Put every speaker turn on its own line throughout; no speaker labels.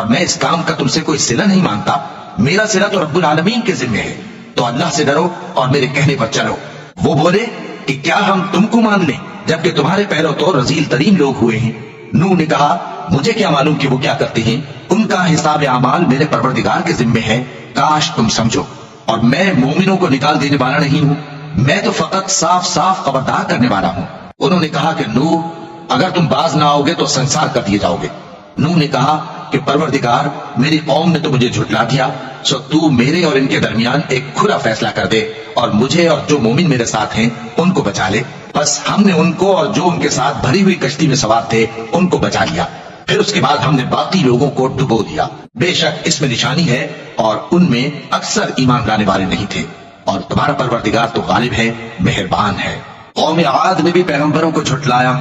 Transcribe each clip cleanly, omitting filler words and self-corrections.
اور میں اس کام کا تم سے کوئی صلہ نہیں مانگتا، میرا صلہ تو رب العالمین کے ذمے ہے، تو اللہ سے ڈرو اور میرے کہنے پر چلو۔ وہ بولے کہ کیا ہم تم کو مان لیں جبکہ تمہارے پہلو تو رذیل ترین لوگ ہوئے ہیں؟ نوح نے کہا مجھے کیا معلوم کہ وہ کیا کرتے ہیں، ان کا حساب اعمال میرے پروردگار کے ذمے ہے، کاش تم سمجھو۔ اور میں مومنوں کو نکال دینے والا نہیں ہوں، میں تو فقط صاف صاف خبردار کرنے والا ہوں۔ انہوں نے کہا کہ نوح اگر تم باز نہ آؤ گے تو سنسار کر دیے جاؤ گے۔ نوح نے کہا کہ پروردگار میری قوم نے تو مجھے جھٹلا دیا، سو تو میرے اور ان کے درمیان ایک کھلا فیصلہ کر دے اور مجھے اور جو مومن میرے ساتھ ہیں ان کو بچا لے۔ بس ہم نے ان کو اور جو ان کے ساتھ بھری ہوئی کشتی میں سوار تھے ان کو بچا لیا، پھر اس کے بعد ہم نے باقی لوگوں کو ڈبو دیا۔ بے شک اس میں نشانی ہے اور ان میں اکثر ایمان لانے والے نہیں تھے، اور تمہارا پروردگار تو غالب ہے، مہربان ہے۔ قوم عاد نے بھی پیغمبروں کو جھٹلایا۔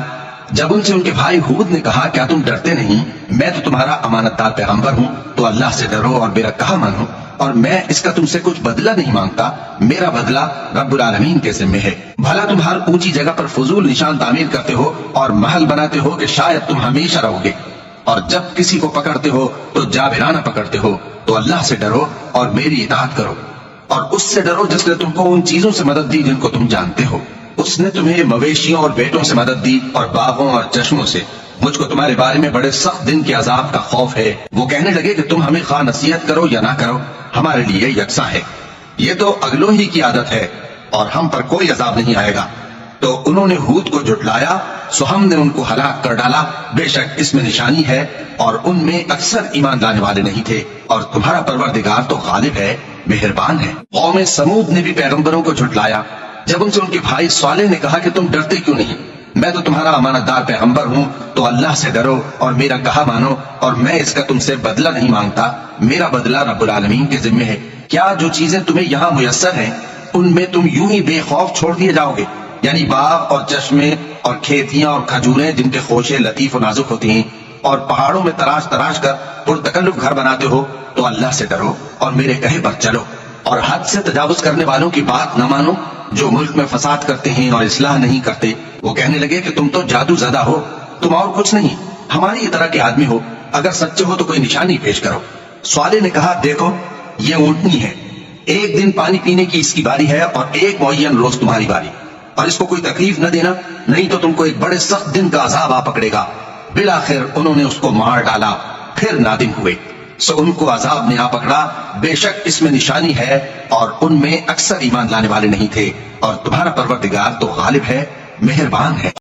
جب ان سے ان کے بھائی ہود نے کہا کیا تم ڈرتے نہیں، میں تو تمہارا امانت دار پیغمبر ہوں، تو اللہ سے ڈرو اور میرا کہا مانو، اور میں اس کا تم سے کچھ بدلہ نہیں مانگتا، میرا بدلہ رب العالمین کے ذمہ ہے۔ بھلا تم ہر اونچی جگہ پر فضول نشان تعمیر کرتے ہو اور محل بناتے ہو کہ شاید تم ہمیشہ رہو گے، اور جب کسی کو پکڑتے ہو تو جابرانہ پکڑتے ہو، تو اللہ سے ڈرو اور میری اطاعت کرو، اور اس سے ڈرو جس نے تم کو ان چیزوں سے مدد دی جن کو تم جانتے ہو۔ اس نے تمہیں مویشیوں اور بیٹوں سے مدد دی اور باغوں اور چشموں سے۔ مجھ کو تمہارے بارے میں بڑے سخت دن کے عذاب کا خوف ہے۔ وہ کہنے لگے کہ تم ہمیں خواہ نصیحت کرو یا نہ کرو، ہمارے لیے یکساں ہے، یہ تو اگلوں ہی کی عادت ہے اور ہم پر کوئی عذاب نہیں آئے گا۔ تو انہوں نے ہود کو جھٹلایا، سو ہم نے ان کو ہلاک کر ڈالا۔ بے شک اس میں نشانی ہے اور ان میں اکثر ایمان لانے والے نہیں تھے، اور تمہارا پروردگار تو غالب ہے، مہربان ہے۔ قوم سمود نے بھی پیغمبروں کو جھٹلایا۔ جب ان سے ان کے بھائی صالح نے کہا کہ تم ڈرتے کیوں نہیں، میں تو تمہارا امانت دار پیغمبر ہوں، تو اللہ سے ڈرو اور میرا کہا مانو، اور میں اس کا تم سے بدلہ نہیں مانگتا، میرا بدلہ رب العالمین کے ذمہ ہے۔ کیا جو چیزیں تمہیں یہاں میسر ہیں ان میں تم یوں ہی بے خوف چھوڑ دیے جاؤ گے، یعنی باغ اور چشمے اور کھیتیاں اور کھجوریں جن کے خوشے لطیف و نازک ہوتی ہیں، اور پہاڑوں میں تراش تراش کر پرتکلف گھر بناتے ہو، تو اللہ سے ڈرو اور میرے کہے پر چلو، اور حد سے تجاوز کرنے والوں کی بات نہ مانو جو ملک میں فساد کرتے ہیں اور اصلاح نہیں کرتے۔ وہ کہنے لگے کہ تم تو جادو زدہ ہو، تم اور کچھ نہیں، ہماری طرح کے آدمی ہو، اگر سچے ہو تو کوئی نشانی پیش کرو۔ صالح نے کہا دیکھو یہ اونٹنی ہے، ایک دن پانی پینے کی اس کی باری ہے اور ایک معین روز تمہاری باری، اور اس کو کوئی تکلیف نہ دینا، نہیں تو تم کو ایک بڑے سخت دن کا عذاب آ پکڑے گا۔ بالآخر انہوں نے اس کو مار ڈالا، پھر نادم ہوئے، سو ان کو عذاب نے آ پکڑا۔ بے شک اس میں نشانی ہے اور ان میں اکثر ایمان لانے والے نہیں تھے، اور تمہارا پروردگار تو غالب ہے، مہربان ہے۔